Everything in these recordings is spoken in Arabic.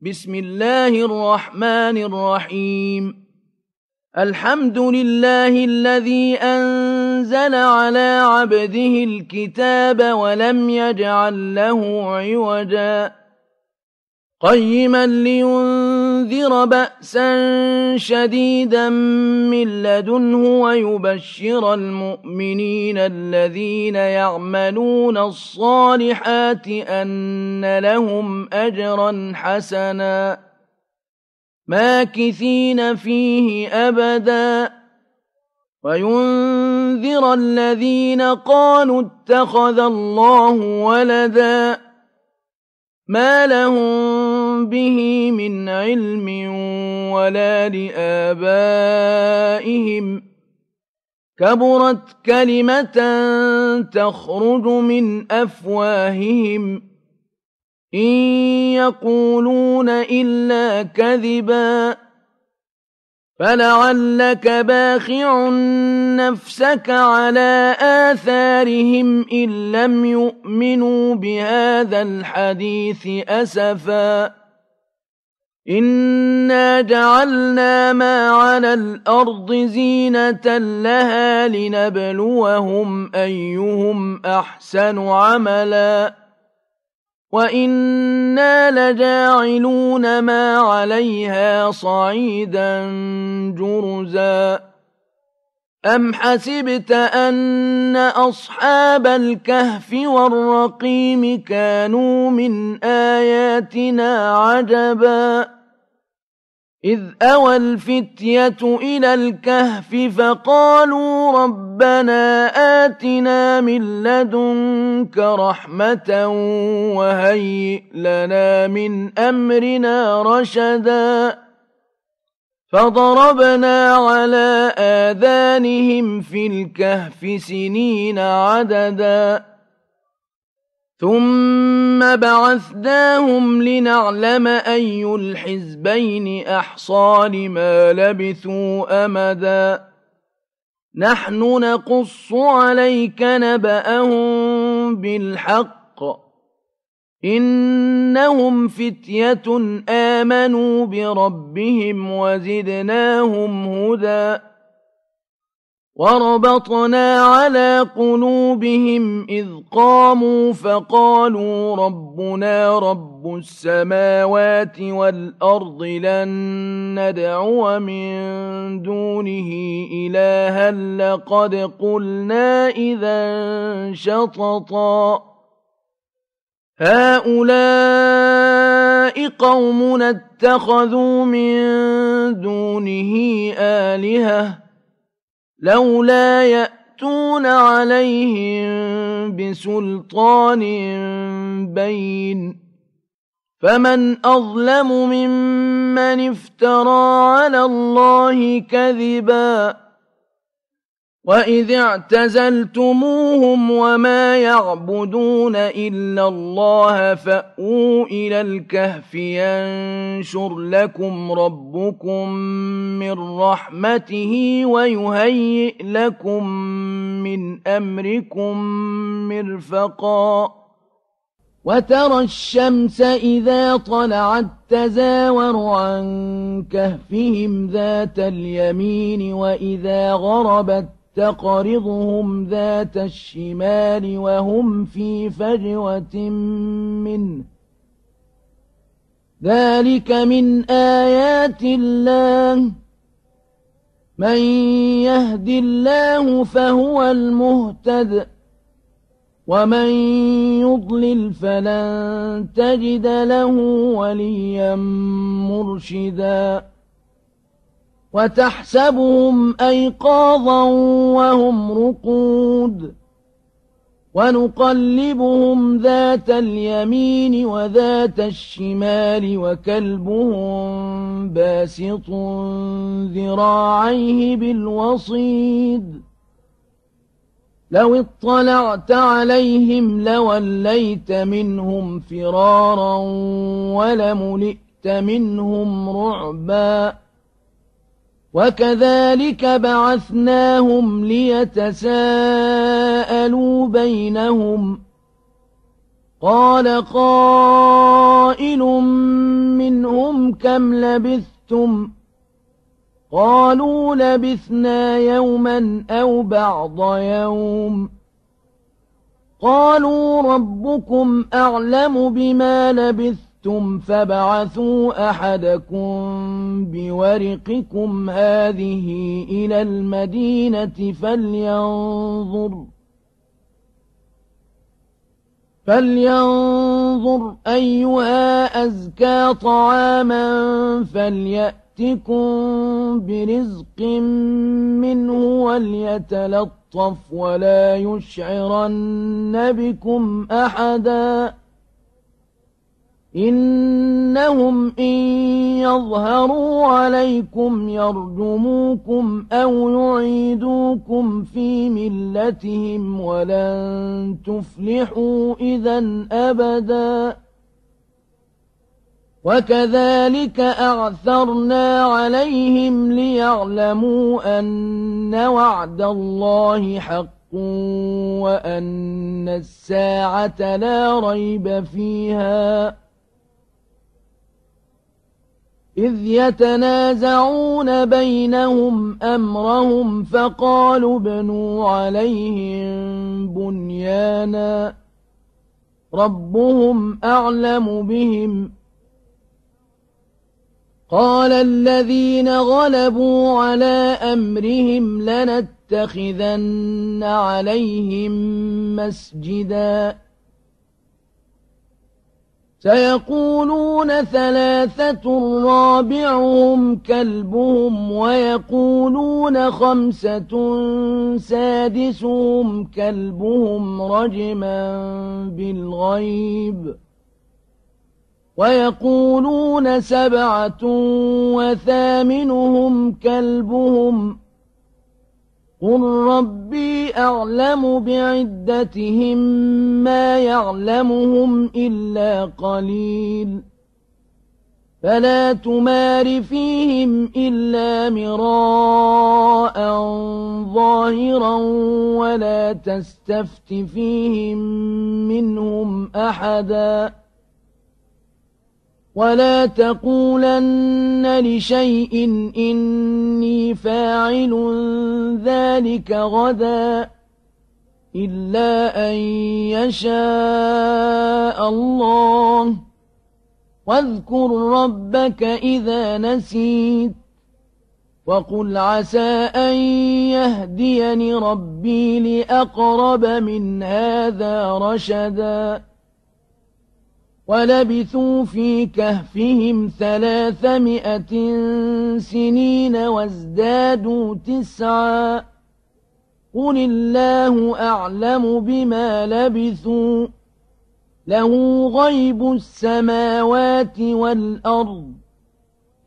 بسم الله الرحمن الرحيم. الحمد لله الذي أنزل على عبده الكتاب ولم يجعل له عوجا قيما لينذر بأسا شديدا من لدنه ويبشر المؤمنين الذين يعملون الصالحات أن لهم أجرا حسنا ماكثين فيه أبدا وينذر الذين قالوا اتخذ الله ولدا ما لهم به من علم ولا لآبائهم كبرت كلمة تخرج من أفواههم إن يقولون إلا كذبا فلعلك باخع نفسك على آثارهم إن لم يؤمنوا بهذا الحديث أسفا إنا جعلنا ما على الأرض زينة لها لنبلوهم أيهم أحسن عملا وإنا لجاعلون ما عليها صعيدا جرزا أم حسبت أن أصحاب الكهف والرقيم كانوا من آياتنا عجبا إذ أوى الفتية إلى الكهف فقالوا ربنا آتنا من لدنك رحمة وهيئ لنا من أمرنا رشدا فضربنا على آذانهم في الكهف سنين عددا ثم بعثناهم لنعلم أي الحزبين أحصى لما لبثوا أمدا نحن نقص عليك نبأهم بالحق إنهم فتية آمنوا بربهم وزدناهم هدى وربطنا على قلوبهم إذ قاموا فقالوا ربنا رب السماوات والأرض لن ندعو من دونه إلها لقد قلنا إذا شططا هؤلاء قومنا اتخذوا من دونه آلهة لولا يأتون عليهم بسلطان بين فمن أظلم ممن افترى على الله كذبا وإذ اعتزلتموهم وما يعبدون إلا الله فأووا إلى الكهف ينشر لكم ربكم من رحمته ويهيئ لكم من أمركم مرفقا وترى الشمس إذا طلعت تزاور عن كهفهم ذات اليمين وإذا غربت تقرضهم ذات الشمال وهم في فجوة منه ذلك من آيات الله من يهد الله فهو المهتد ومن يضلل فلن تجد له وليا مرشدا وتحسبهم أيقاظا وهم رقود ونقلبهم ذات اليمين وذات الشمال وكلبهم باسط ذراعيه بالوصيد لو اطلعت عليهم لوليت منهم فرارا ولملئت منهم رعبا وكذلك بعثناهم ليتساءلوا بينهم قال قائل منهم ربكم كم لبثتم قالوا لبثنا يوما أو بعض يوم قالوا ربكم أعلم بما لبثتم فابعثوا أحدكم بورقكم هذه إلى المدينة فلينظر أيها أزكى طعاما فليأتكم برزق منه وليتلطف ولا يشعرن بكم أحدا إنهم إن يظهروا عليكم يرجموكم أو يعيدوكم في ملتهم ولن تفلحوا إذا أبدا وكذلك أعثرنا عليهم ليعلموا أن وعد الله حق وأن الساعة لا ريب فيها إذ يتنازعون بينهم أمرهم فقالوا ابنوا عليهم بنيانا ربهم أعلم بهم قال الذين غلبوا على أمرهم لنتخذن عليهم مسجدا سيقولون ثلاثة رابعهم كلبهم ويقولون خمسة سادسهم كلبهم رجما بالغيب ويقولون سبعة وثامنهم كلبهم قل ربي أعلم بعدتهم ما يعلمهم إلا قليل فلا تمار فيهم إلا مراء ظاهرا ولا تستفت فيهم منهم أحدا ولا تقولن لشيء إني فاعل ذلك غدا إلا أن يشاء الله واذكر ربك إذا نسيت وقل عسى أن يهديني ربي لأقرب من هذا رشدا ولبثوا في كهفهم 300 سنين وازدادوا 9 قل الله أعلم بما لبثوا له غيب السماوات والأرض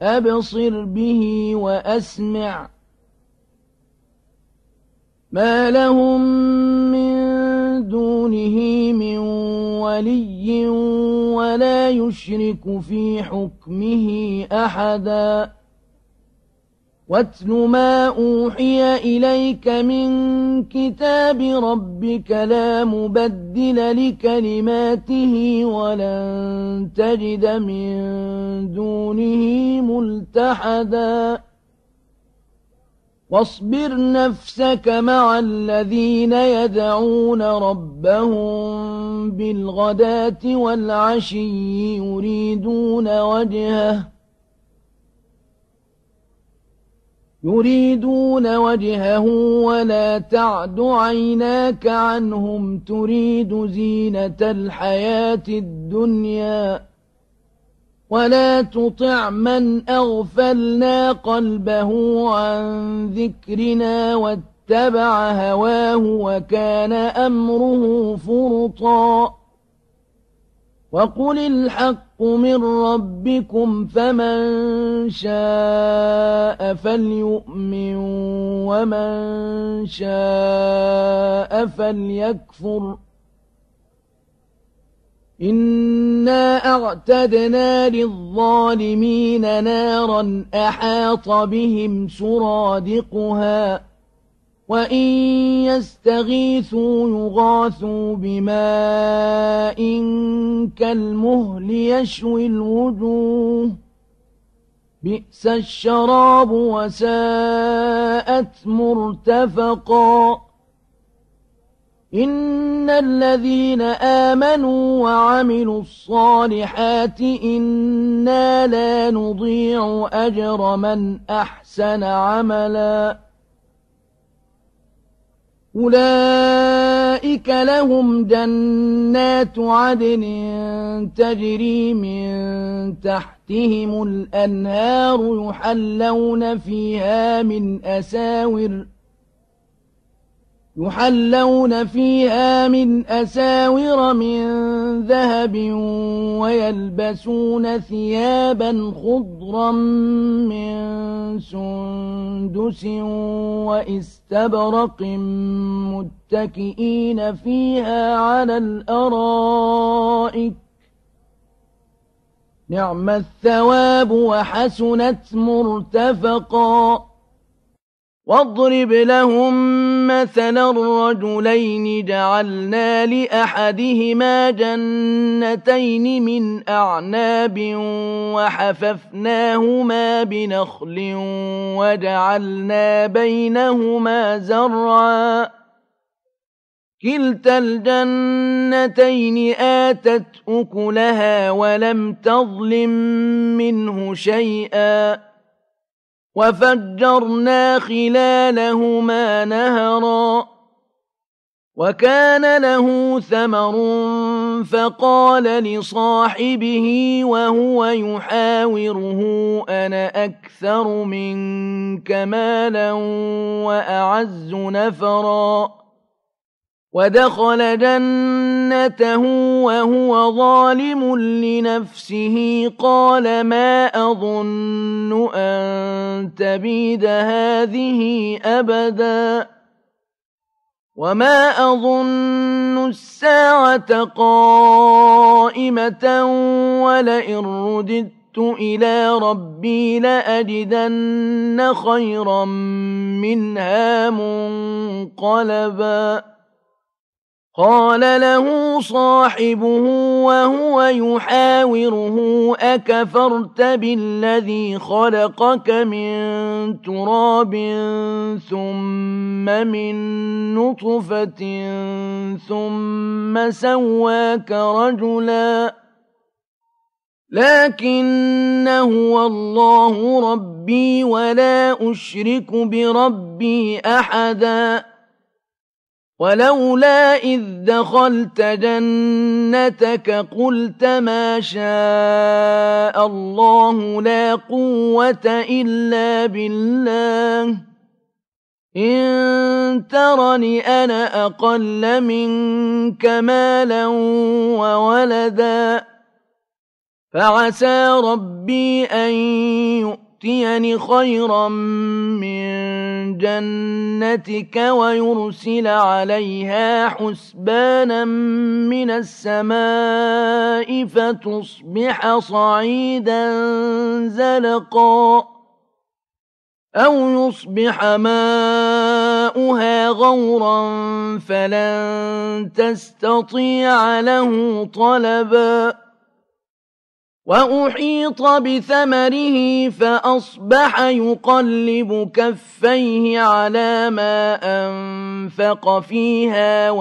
أبصر به وأسمع ما لهم من دونه من ولي ولا يشرك في حكمه أحدا واتل ما أوحي إليك من كتاب ربك لا مبدل لكلماته ولن تجد من دونه ملتحدا واصبر نفسك مع الذين يدعون ربهم بالغداة والعشي يريدون وجهه ولا تعد عيناك عنهم تريد زينة الحياة الدنيا ولا تطع من أغفلنا قلبه عن ذكرنا واتبع هواه وكان أمره فرطا وقل الحق من ربكم فمن شاء فليؤمن ومن شاء فليكفر إنا أعتدنا للظالمين نارا أحاط بهم سرادقها وإن يستغيثوا يغاثوا بماء كالمهل يشوي الوجوه بئس الشراب وساءت مرتفقا إن الذين آمنوا وعملوا الصالحات إنا لا نضيع أجر من أحسن عملا أولئك لهم جنات عدن تجري من تحتهم الأنهار يحلون فيها من أساور من ذهب ويلبسون ثيابا خضرا من سندس وإستبرق متكئين فيها على الأرائك نعم الثواب وحسنت مرتفقا واضرب لهم مثلا الرجلين جعلنا لأحدهما جنتين من أعناب وحففناهما بنخل وجعلنا بينهما زرعا كلتا الجنتين آتت أكلها ولم تظلم منه شيئا وفجرنا خلالهما نهرا وكان له ثمر فقال لصاحبه وهو يحاوره أنا أكثر منك مالا وأعز نفرا ودخل جنته وهو ظالم لنفسه قال ما أظن أن تبيد هذه أبدا وما أظن الساعة قائمة ولئن رددت إلى ربي لأجدن خيرا منها منقلبا قال له صاحبه وهو يحاوره أكفرت بالذي خلقك من تراب ثم من نطفة ثم سواك رجلا لكن هو الله ربي ولا أشرك بربي أحدا ولولا إذ دخلت جنتك قلت ما شاء الله لا قوة إلا بالله إن ترني أنا أقل منك مالا وولدا فعسى ربي أن يؤتيني خيرا من جنتك ويرسل عليها حسبانا من السماء فتصبح صعيدا زلقا أو يصبح ماؤها غورا فلن تستطيع له طلبا وأحيط بثمره فأصبح يقلب كفيه على ما أنفق فيها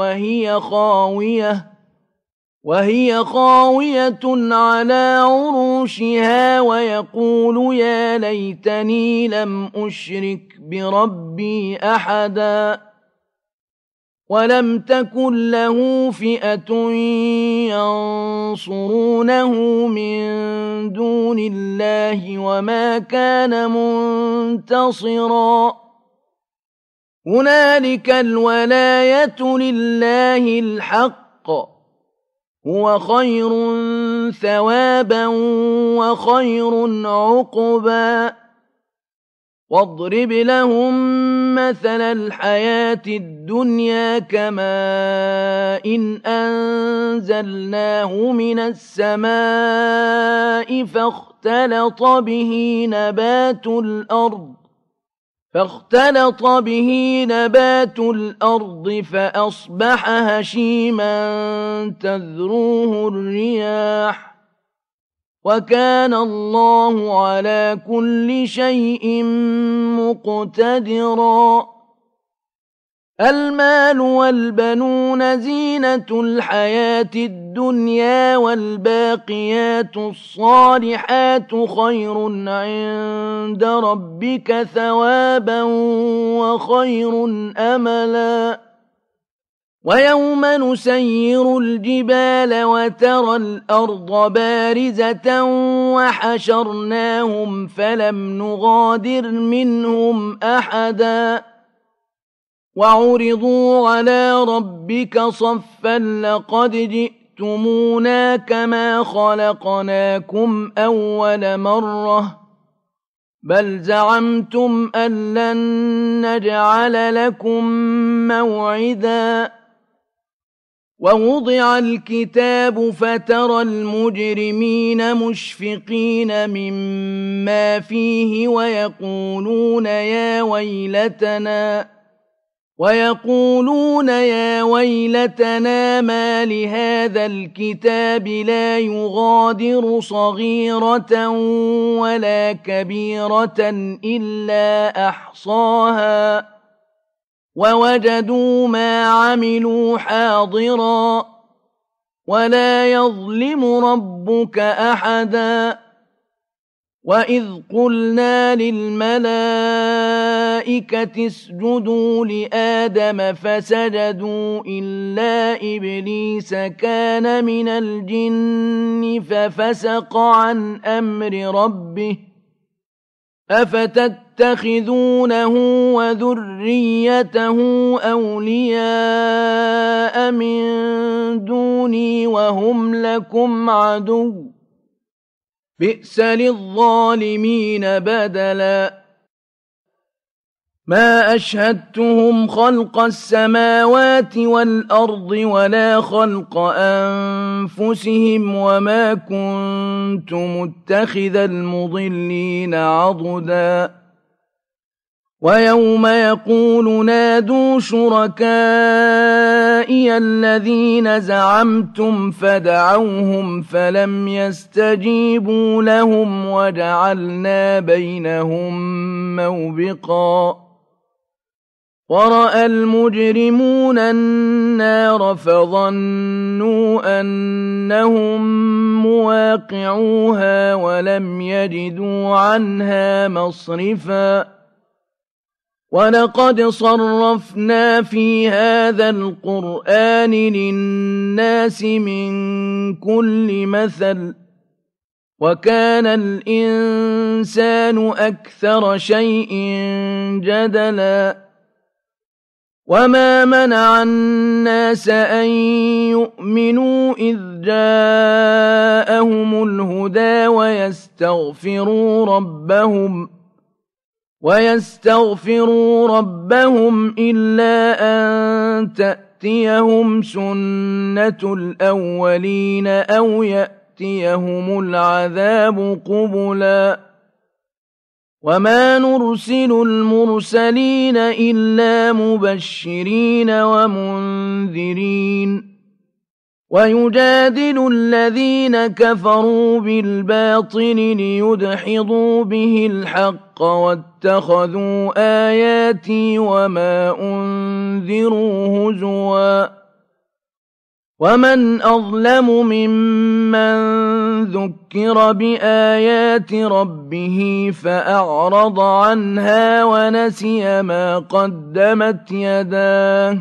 وهي خاوية على عروشها ويقول يا ليتني لم أشرك بربي أحدا ولم تكن له فئة ينصرونه من دون الله وما كان منتصرا هنالك الولاية لله الحق هو خير ثوابا وخير عقبا واضرب لهم مثل الحياة الدنيا كماء إن أنزلناه من السماء فاختلط به نبات الأرض فأصبح هشيما تذروه الرياح وكان الله على كل شيء مقتدرا. المال والبنون زينة الحياة الدنيا والباقيات الصالحات خير عند ربك ثوابا وخير أملا. ويوم نسير الجبال وترى الأرض بارزة وحشرناهم فلم نغادر منهم أحدا وعرضوا على ربك صفا لقد جئتمونا كما خلقناكم أول مرة بل زعمتم أن لن نجعل لكم موعدا. ووضع الكتاب فترى المجرمين مشفقين مما فيه ويقولون يا ويلتنا ما لهذا الكتاب لا يغادر صغيرة ولا كبيرة إلا أحصاها ووجدوا ما عملوا حاضرا ولا يظلم ربك أحدا. وإذ قلنا للملائكة اسجدوا لآدم فسجدوا إلا إبليس كان من الجن ففسق عن أمر ربه أفتتخذونه وذريته أولياء من دوني وهم لكم عدو بئس للظالمين بدلا. ما أشهدتهم خلق السماوات والأرض ولا خلق أنفسهم وما كنت متخذ المضلين عضدا. ويوم يقول نادوا شركائي الذين زعمتم فدعوهم فلم يستجيبوا لهم وجعلنا بينهم موبقا. ورأى المجرمون النار فظنوا أنهم مواقعوها ولم يجدوا عنها مصرفا. ولقد صرفنا في هذا القرآن للناس من كل مثل وكان الإنسان أكثر شيء جدلا. وما منع الناس أن يؤمنوا إذ جاءهم الهدى ويستغفروا ربهم إلا أن تأتيهم سنة الأولين أو يأتيهم العذاب قبلا. وما نرسل المرسلين إلا مبشرين ومنذرين. ويجادل الذين كفروا بالباطل ليدحضوا به الحق واتخذوا آياتي وما أنذروا هزوا. ومن أظلم ممن ذكر بآيات ربه فأعرض عنها ونسي ما قدمت يداه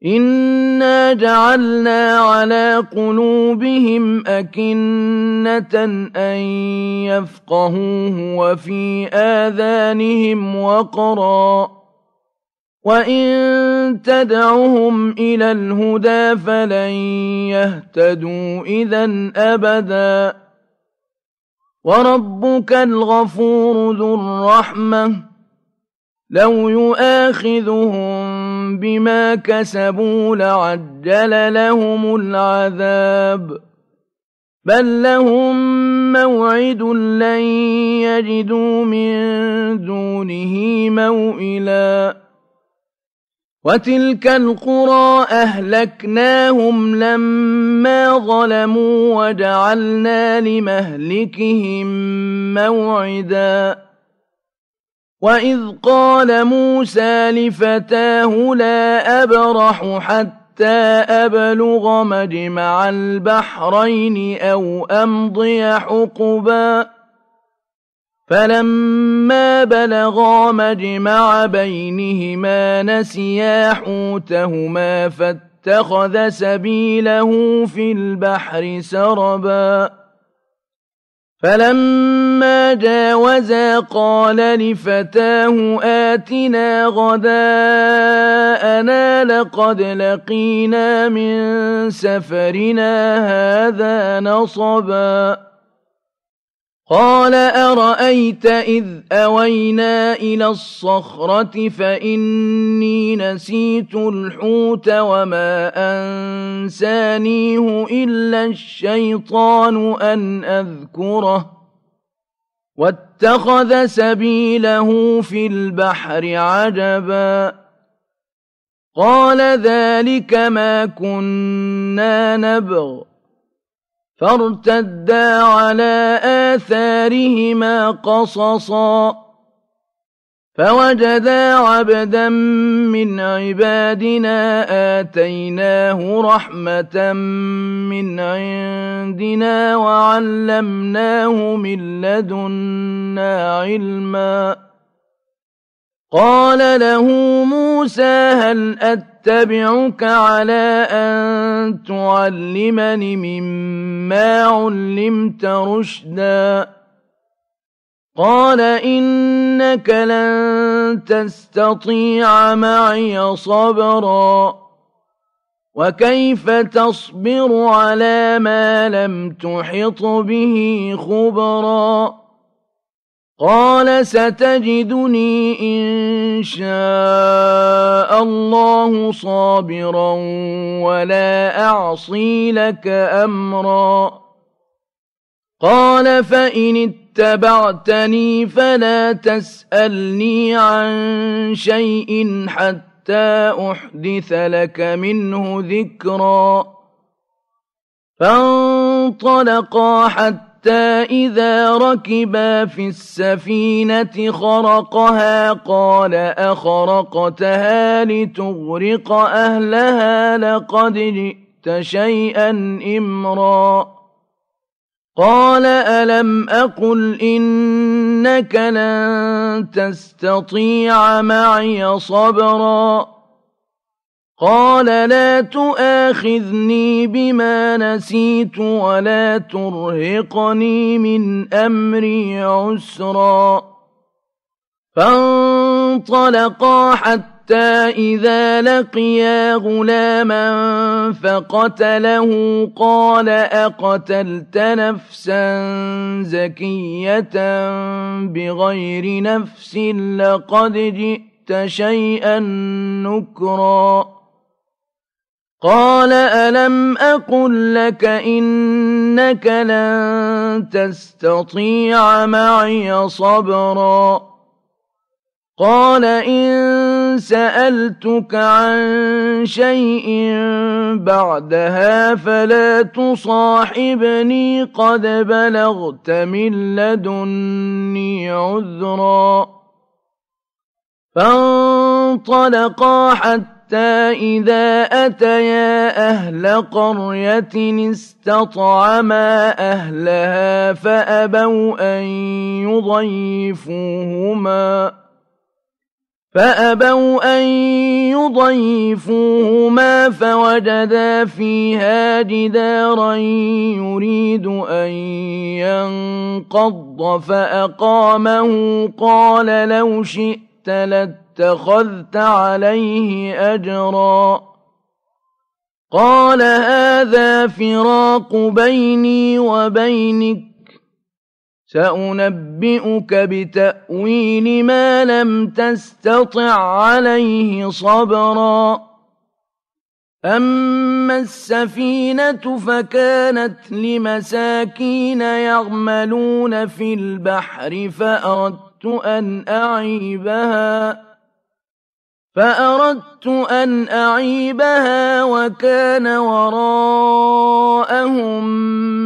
إنا جعلنا على قلوبهم أكنة أن يفقهوه وفي آذانهم وقرا وإن تدعهم إلى الهدى فلن يهتدوا إذا أبدا. وربك الغفور ذو الرحمة لو يؤاخذهم بما كسبوا لعجل لهم العذاب بل لهم موعد لن يجدوا من دونه موئلا. وتلك القرى أهلكناهم لما ظلموا وجعلنا لمهلكهم موعدا وإذ قال موسى لفتاه لا أبرح حتى أبلغ مجمع البحرين أو أمضي حقبا فلما بلغا مجمع بينهما نسيا حوتهما فاتخذ سبيله في البحر سربا فلما جاوزا قال لفتاه آتنا غداءنا لقد لقينا من سفرنا هذا نصبا قال أرأيت إذ أوينا إلى الصخرة فإني نسيت الحوت وما أنسانيه إلا الشيطان أن أذكره واتخذ سبيله في البحر عجبا قال ذلك ما كنا نبغ فارتدا على آثارهما قصصا فوجدا عبدا من عبادنا آتيناه رحمة من عندنا وعلمناه من لدنا علما قال له موسى هل أتبعك على أن تعلمني مما علمت رشدا قال إنك لن تستطيع معي صبرا وكيف تصبر على ما لم تحط به خبرا قال ستجدني إن شاء الله صابرا ولا أعصي لك أمرا قال فإن اتبعتني فلا تسألني عن شيء حتى أحدث لك منه ذكرا فانطلقا حتى إذا ركبا في السفينة خرقها قال أخرقتها لتغرق أهلها لقد جئت شيئا إمرا قال ألم أقل إنك لن تستطيع معي صبرا قال لا تؤاخذني بما نسيت ولا ترهقني من أمري عسرا فانطلقا حتى إذا لقيا غلاما فقتله قال أقتلت نفسا زكية بغير نفس لقد جئت شيئا نكرا قال ألم أقل لك إنك لن تستطيع معي صبرا قال إن سألتك عن شيء بعدها فلا تصاحبني قد بلغت من لدني عذرا فانطلقا حتى إذا أتيا أهل قرية استطعما أهلها فأبوا أن يضيفوهما فوجدا فيها جدارا يريد أن ينقض فأقامه قال لو شئت لاتخذت عليه أجرا قال هذا فراق بيني وبينك سأنبئك بتأويل ما لم تستطع عليه صبرا أما السفينة فكانت لمساكين يعملون في البحر فأردت أن فأردت أن أعيبها وكان وراءهم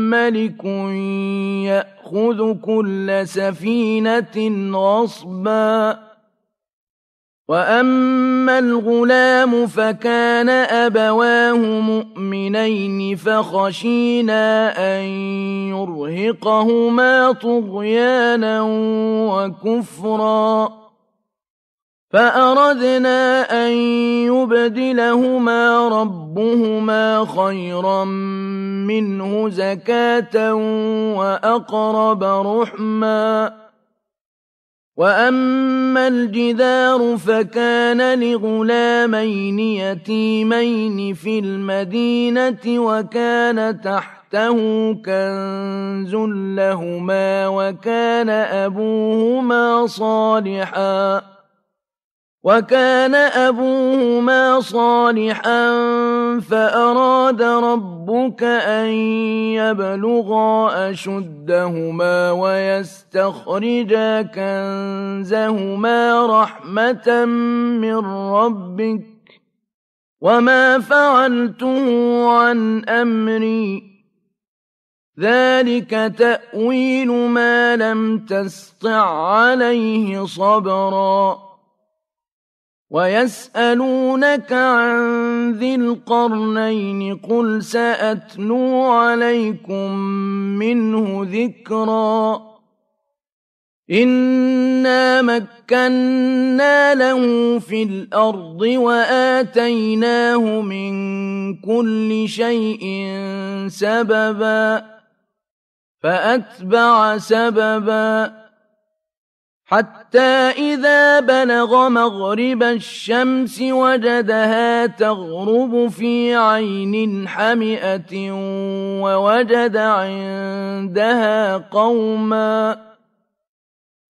ملك يأخذ كل سفينة غصبا وأما الغلام فكان أبواه مؤمنين فخشينا أن يرهقهما طغيانا وكفرا فأردنا أن يبدلهما ربهما خيرا منه زكاة وأقرب رحما وأما الجدار فكان لغلامين يتيمين في المدينة وكان تحته كنز لهما وكان أبوهما صالحا فأراد ربك أن يبلغا أشدهما ويستخرجا كنزهما رحمة من ربك وما فعلته عن أمري ذلك تأويل ما لم تسطع عليه صبرا ويسألونك عن ذي القرنين قل سأتلو عليكم منه ذكرا إنا مكنا له في الأرض وآتيناه من كل شيء سببا فأتبع سببا حتى إذا بلغ مغرب الشمس وجدها تغرب في عين حمئة ووجد عندها قوما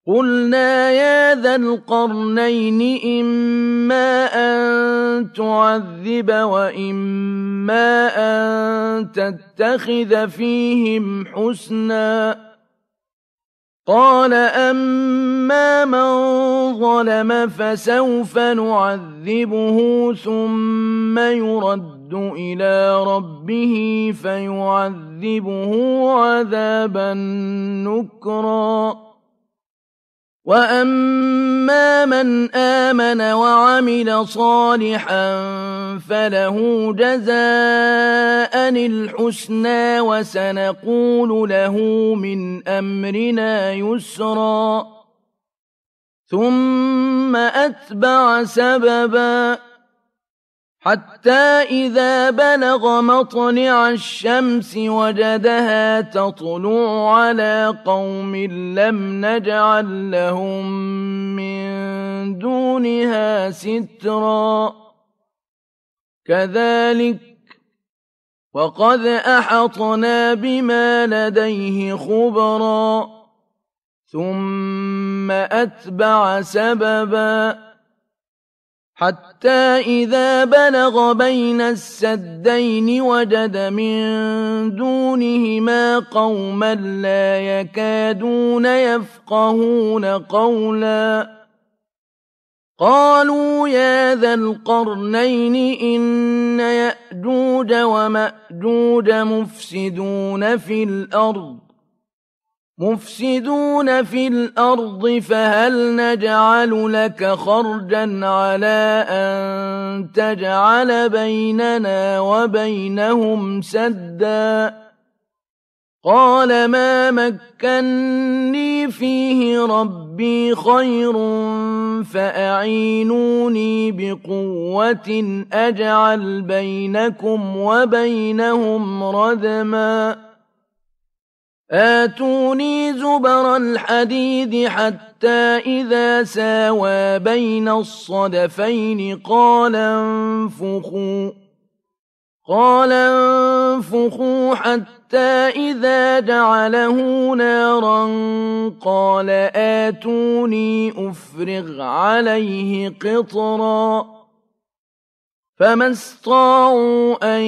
قلنا يا ذا القرنين إما أن تعذب وإما أن تتخذ فيهم حسنا قال أما من ظلم فسوف نعذبه ثم يرد إلى ربه فيعذبه عذابا نكرا وأما من آمن وعمل صالحا فله جزاء الحسنى وسنقول له من أمرنا يسرا ثم أتبع سببا حتى إذا بلغ مطلع الشمس وجدها تطلع على قوم لم نجعل لهم من دونها سترا كذلك وقد أحطنا بما لديه خبرا ثم أتبع سببا حتى إذا بلغ بين السدين وجد من دونهما قوما لا يكادون يفقهون قولا قالوا يا ذا القرنين إن يأجوج ومأجوج مفسدون في الأرض فهل نجعل لك خرجا على أن تجعل بيننا وبينهم سدا قال ما مكني فيه ربي خير فأعينوني بقوة أجعل بينكم وبينهم ردما آتوني زبر الحديد حتى إذا ساوى بين الصدفين قال انفخوا حتى إذا جعله نارا قال آتوني أفرغ عليه قطرا فما استطاعوا أن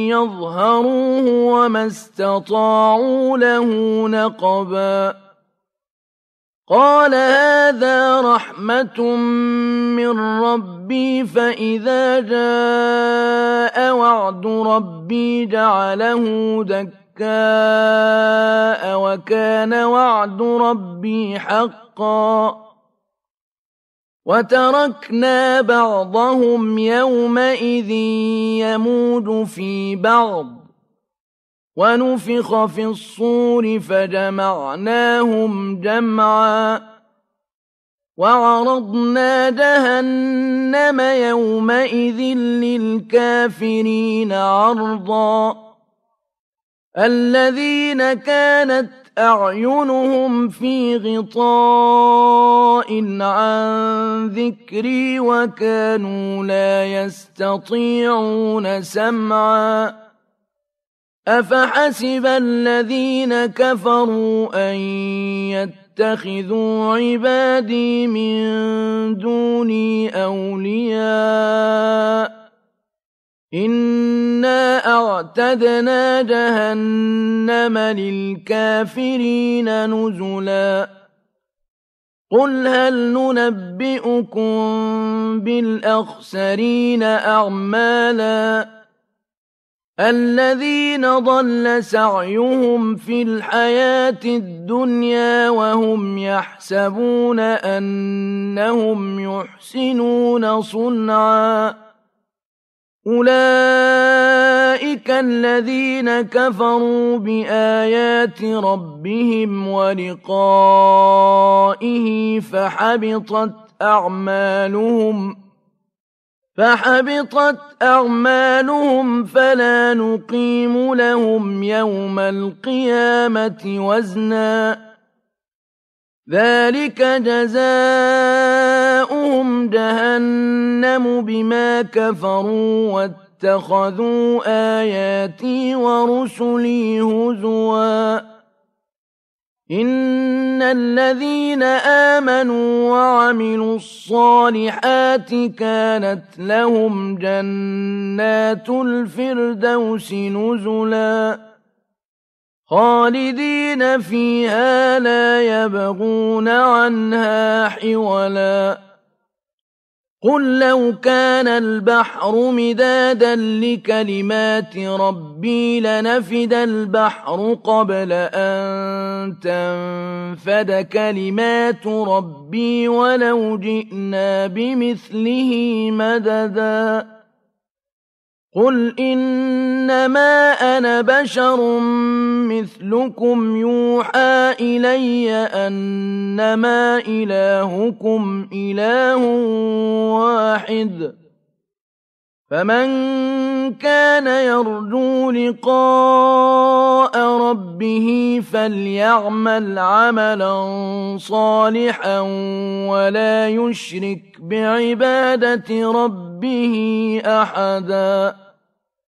يظهروه وما استطاعوا له نقبا قال هذا رحمة من ربي فإذا جاء وعد ربي جعله دكاء وكان وعد ربي حقا وتركنا بعضهم يومئذ يموج في بعض ونفخ في الصور فجمعناهم جمعا وعرضنا جهنم يومئذ للكافرين عرضا الذين كانت أعينهم في غطاء عن ذكري وكانوا لا يستطيعون سمعا أفحسب الذين كفروا أن يتخذوا عبادي من دوني أولياء إنا أعتدنا جهنم للكافرين نزلا قل هل ننبئكم بالأخسرين أعمالا الذين ضل سعيهم في الحياة الدنيا وهم يحسبون أنهم يحسنون صنعا أولئك الذين كفروا بآيات ربهم ولقائه فحبطت أعمالهم فلا نقيم لهم يوم القيامة وزنا ذلك جزاؤهم جهنم بما كفروا واتخذوا آياتي ورسلي هزوا إن الذين آمنوا وعملوا الصالحات كانت لهم جنات الفردوس نزلا خالدين فيها لا يبغون عنها حولا قل لو كان البحر مدادا لكلمات ربي لنفد البحر قبل أن تنفد كلمات ربي ولو جئنا بمثله مددا قل إنما أنا بشر مثلكم يوحى إلي أنما إلهكم إله واحد فمن كان يرجو لقاء ربه فليعمل عملا صالحا ولا يشرك بعبادة ربه أحدا